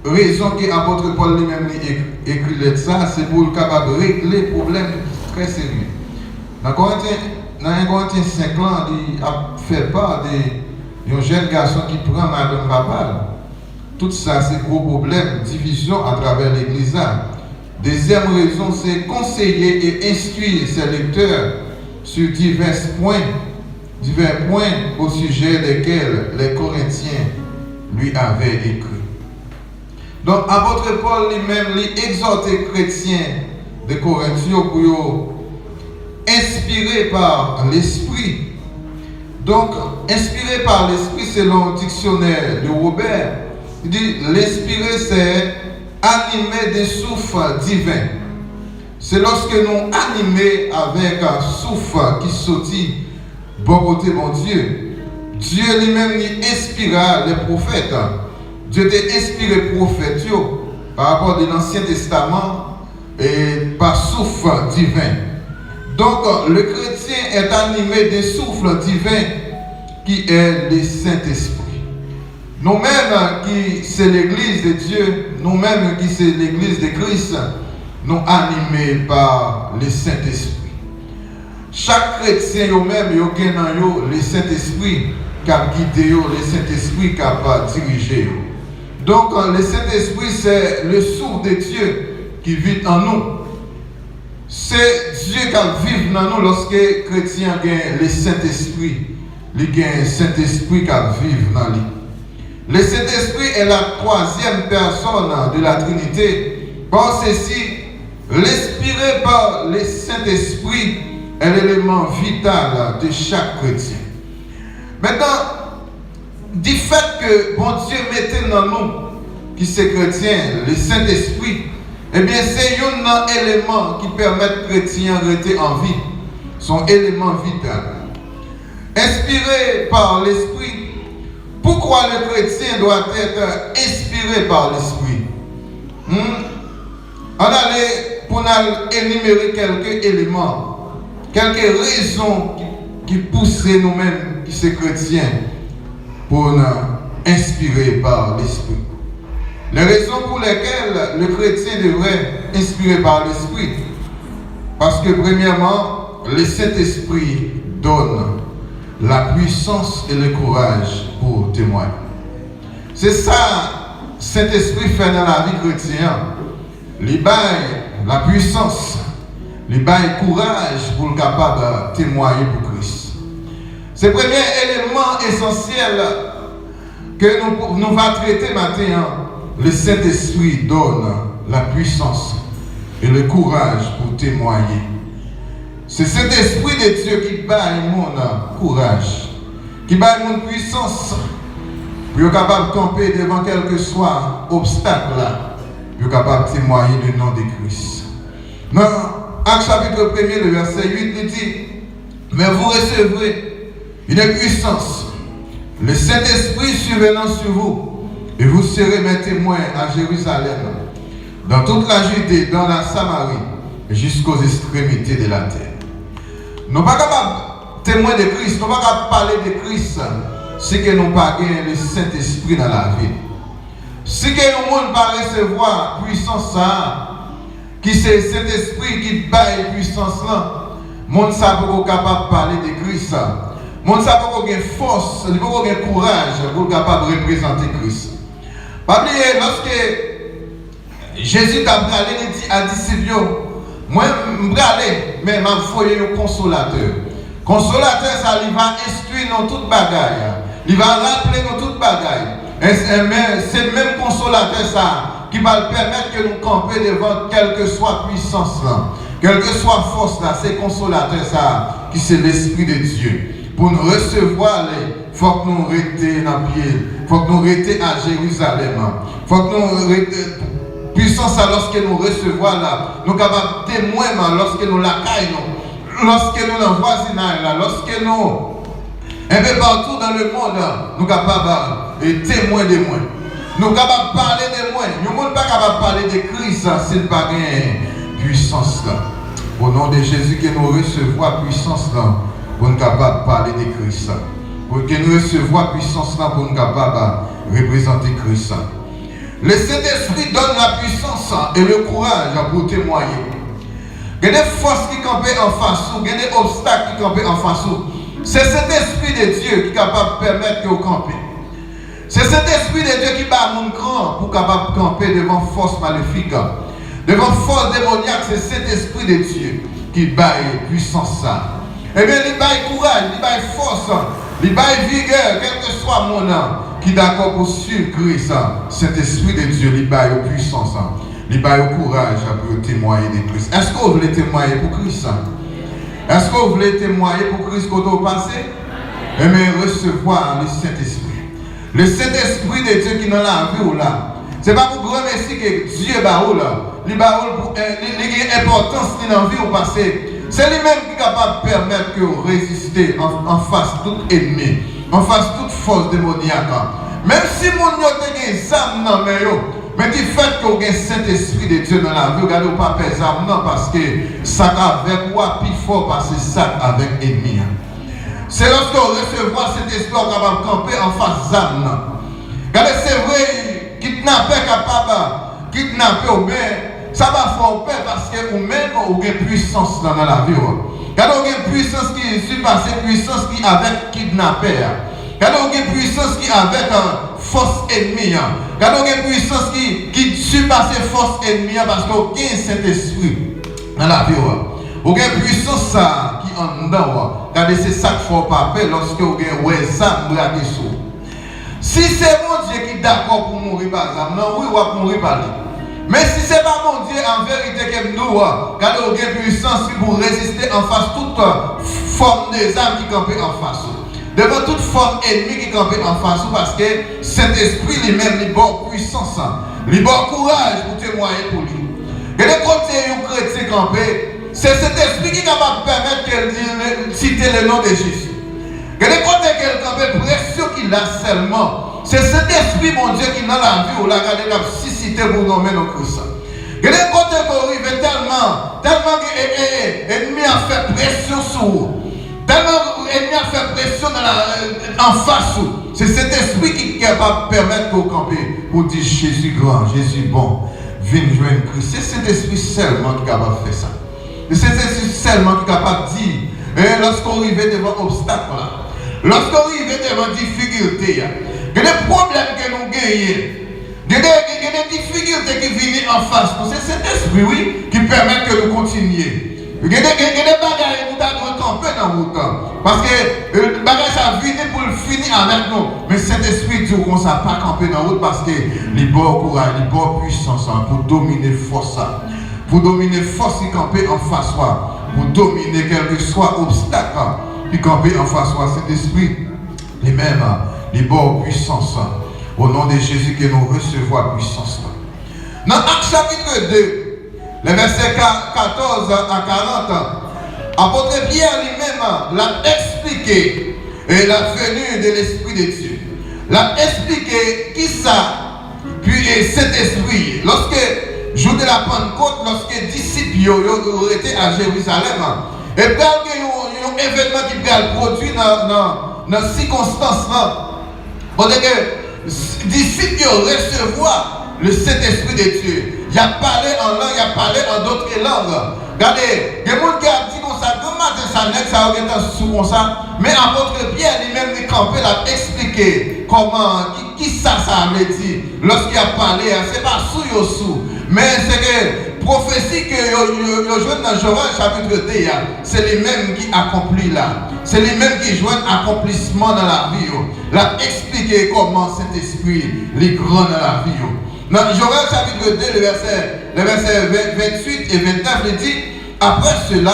raison que l'apôtre Paul lui-même écrit ça, c'est pour le capable de régler des problèmes très sérieux. Dans 1 Corinthiens 5 ans, il a fait part d'un jeune garçon qui prend madame papale. Tout ça, c'est gros problème, division à travers l'église. Deuxième raison, c'est conseiller et instruire ses lecteurs sur divers points au sujet desquels les Corinthiens lui avaient écrit. Donc, l'apôtre Paul lui-même exhorte les chrétiens de Corinthiens pour inspirés par l'esprit. Donc, inspiré par l'esprit, selon le dictionnaire de Robert, il dit l'inspiré, c'est animé des souffles divins. C'est lorsque nous animés avec un souffle qui sortit bon côté mon Dieu. Dieu lui-même inspira les prophètes. Dieu t'a inspiré les prophètes par rapport à l'Ancien Testament et par souffle divin. Donc le chrétien est animé des souffles divins qui est le Saint-Esprit. Nous-mêmes qui c'est l'église de Dieu, nous-mêmes qui c'est l'église de Christ, nous animés par le Saint-Esprit. Chaque chrétien eux-mêmes, ils ont le Saint-Esprit qui a guidé, le Saint-Esprit qui a dirigé. Donc le Saint-Esprit, c'est le souffle de Dieu qui vit en nous. C'est Dieu qui vit en nous lorsque les chrétiens ont le Saint-Esprit. Il y a un Saint-Esprit qui vit dans lui. Le Saint-Esprit est la troisième personne de la Trinité. Par ceci, l'inspiré par le Saint-Esprit est l'élément vital de chaque chrétien. Maintenant, du fait que bon Dieu mettait dans nous, qui c'est chrétien, le Saint-Esprit, eh bien c'est un élément qui permet aux chrétiens de rester en vie. Son élément vital. Inspiré par l'Esprit, pourquoi le chrétien doit être inspiré par l'Esprit? On allait pour énumérer quelques éléments, quelques raisons qui poussent nous-mêmes, qui sommes chrétiens, pour nous inspirer par l'Esprit. Les raisons pour lesquelles le chrétien devrait inspirer par l'Esprit, parce que premièrement, le Saint-Esprit donne la puissance et le courage pour témoigner. C'est ça, Saint-Esprit fait dans la vie chrétienne. Il baille la puissance, il baille courage pour le capable de témoigner pour Christ. C'est le premier élément essentiel que nous va traiter maintenant. Le Saint-Esprit donne la puissance et le courage pour témoigner. C'est cet esprit de Dieu qui baille mon courage, qui baille mon puissance, pour être capable de camper devant quel que soit obstacle là, pour être capable de témoigner du nom de Christ. Dans Actes chapitre 1er, le verset 8, il dit, mais vous recevrez une puissance, le Saint-Esprit survenant sur vous, et vous serez mes témoins à Jérusalem, dans toute la Judée, dans la Samarie, jusqu'aux extrémités de la terre. Nous ne sommes pas capables de témoigner de Christ, nous ne sommes pas capables de parler de Christ si que nous n'avons pas le Saint-Esprit dans la vie. Si que nous ne pas recevoir puissance, qui c'est le Saint-Esprit qui baille puissance là, nous ne sommes pas capables de parler de Christ. Nous ne sommes pas capables de force, nous ne sommes pas capables de courage pour être capable de représenter Christ. Pas oublier, lorsque Jésus a parlé, il dit à disciples, moi, je vais aller, mais je vais faire un consolateur. Consolateur, ça il va instruire dans toute bagaille. Il va rappeler dans toute bagaille. C'est le même consolateur ça, qui va permettre que nous campions devant quelle que soit puissance là, quelle que soit force là, c'est consolateur ça, qui c'est l'Esprit de Dieu. Pour nous recevoir, il faut que nous restions dans le pied, il faut que nous restions à Jérusalem, il faut que nous restions. Puissance lorsque nous recevons là, nous sommes capables de témoigner lorsque nous la caillons, lorsque nous dans le voisinage là, lorsque nous, un peu partout dans le monde, nous sommes capables de témoigner de moi. Nous sommes capables de parler de moi. Nous ne sommes pas capables de parler de Christ s'il n'y a pas de puissance là. Au nom de Jésus, que nous recevons la puissance là, pour nous capables de parler de Christ. Pour que nous recevons la puissance là, pour nous capables de représenter Christ. Le Saint-Esprit donne la puissance et le courage pour témoigner. Il y a des forces qui campent en face, il y a des obstacles qui campent en face. C'est cet esprit de Dieu qui est capable de permettre que vous campez. C'est cet esprit de Dieu qui bat mon cran pour capable de camper devant force maléfique, devant force démoniaque. C'est cet esprit de Dieu qui bat puissance. Eh bien, il bat courage, il bat force, il bat vigueur, quel que soit mon âme, qui est d'accord pour suivre Christ. Cet esprit de Dieu, il bat puissance, il bat courage pour témoigner de Christ. Est-ce que vous voulez témoigner pour Christ? Est-ce que vous voulez témoigner pour Christ quand vous passez? Eh bien, recevoir le Saint-Esprit. Le Saint-Esprit de Dieu qui est dans la vie ou là. Ce n'est pas pour grand merci que Dieu est là. Il a importance dans la vie ou passé. C'est lui-même qui est capable de permettre que vous résistez en face de tout ennemi, en face de toute force démoniaque. Même si mon Dieu a des âmes dans mes yeux, mais du fait que vous avez le Saint-Esprit de Dieu dans la vie, vous ne regardez pas les âmes non, parce que ça avec vous plus fort parce que ça avec l'ennemi. C'est lorsque vous recevez cet esprit capable de camper en face d'âme. Regardez, c'est vrai, kidnapper capable, kidnapper, mais ça va faire peur parce que vous-même, vous avez une puissance dans la vie. Regardez, vous avez une puissance qui est surpassée, puissance qui est avec kidnapper. Regardez, vous avez une puissance qui est avec force ennemie. Regardez, vous avez une puissance qui surpasse force ennemie parce que vous avez cet esprit dans la vie. Vous avez une puissance qui est en dedans. Regardez, c'est ça qu'il faut pas faire lorsque vous avez ça, vous avez ça. Si c'est mon Dieu qui est d'accord pour mourir par exemple, non, oui, vous allez mourir par lui. Mais si ce n'est pas mon Dieu en vérité que nous, regardez, vous avez une puissance pour résister en face toute forme des âmes qui campent en face. Devant toute forme ennemie qui campent en face, parce que cet esprit lui-même, il a puissance, il a courage pour témoigner pour lui. Et le côté où chrétien campé, c'est cet esprit qui est capable de permettre qu'elle cite le nom de Jésus. Et le côté qu'elle campé, pression qu'il a seulement. C'est cet esprit, mon Dieu, qui est dans la vie, où la garde la cité pour nommer nos Christ. Et le côté qu'on arrive tellement que l'ennemi a fait pression sur vous. Tellement l'ennemi a fait pression en face. C'est cet esprit qui est capable de permettre qu'on campe pour dire Jésus grand, Jésus bon, viens joindre Christ. C'est cet esprit seulement qui est capable de faire ça. C'est cet esprit seulement qui est capable de dire, lorsqu'on arrive devant obstacle, lorsqu'on arrive devant difficulté, il y a des problèmes que nous gagnons. Il y a des difficultés qui viennent en face. C'est cet esprit, oui, qui permet que nous continuions. Il y a des bagages que nous devons camper dans notre temps. Parce que le bagage a venu pour le finir avec nous. Mais cet esprit dit qu'on ne s'est pas camper dans notre parce que les beaux courage, les beaux puissance pour dominer force. Pour dominer force qui camper en face. Pour dominer quel que soit obstacle qui camper en face. Cet esprit, les mêmes. Les bonnes puissances. Au nom de Jésus que nous recevons la puissance. Dans Actes chapitre 2, les versets 14 à 40, apôtre Pierre lui-même l'a expliqué la venue de l'Esprit de Dieu. L'a expliqué qui ça, puis cet esprit. Lorsque, jour de la Pentecôte, lorsque les disciples étaient à Jérusalem, et puis il y a un événement qui a produit dans ces circonstances-là. Parce que les disciples recevoir le Saint-Esprit de Dieu. Il a parlé en langue, il a parlé en d'autres langues. Regardez, il y a des gens qui ont dit comme ça, comment ça n'est que ça aurait été sous comme ça. Mais apôtre Pierre lui-même est campé, l'a expliqué comment, qui ça veut dire. Lorsqu'il a parlé, ce n'est pas sous, mais c'est que prophétie que vous jouez dans Joël chapitre 2, c'est lui-même qui accomplit là. C'est lui-même qui joue un accomplissement dans la vie. L'a expliqué comment cet esprit est grand dans la vie. Dans Joël chapitre 2, le verset 28 et 29, il dit, après cela,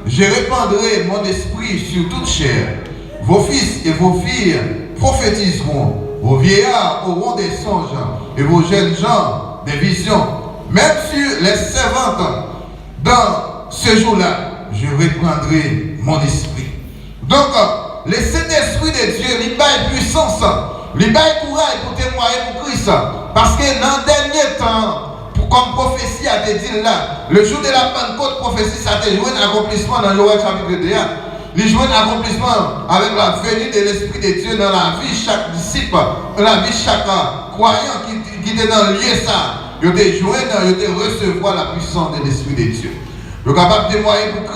je répandrai mon esprit sur toute chair. Vos fils et vos filles prophétiseront. Vos vieillards auront des songes et vos jeunes gens des visions. Même sur les servantes, dans ce jour-là, je reprendrai mon esprit. Donc, le Saint-Esprit de Dieu, il a une puissance, il a un courage pour témoigner pour Christ. Parce que dans le dernier temps, comme prophétie a été dit là, le jour de la Pentecôte, prophétie, ça a été joué un accomplissement dans Joël chapitre 2. Il joue un accomplissement avec la venue de l'Esprit de Dieu dans la vie de chaque disciple, dans la vie de chaque croyant qui étaient dans le lieu ça, ils étaient joints, ils étaient recevoir la puissance de l'Esprit de Dieu. Ils sont capables de témoigner pour Christ.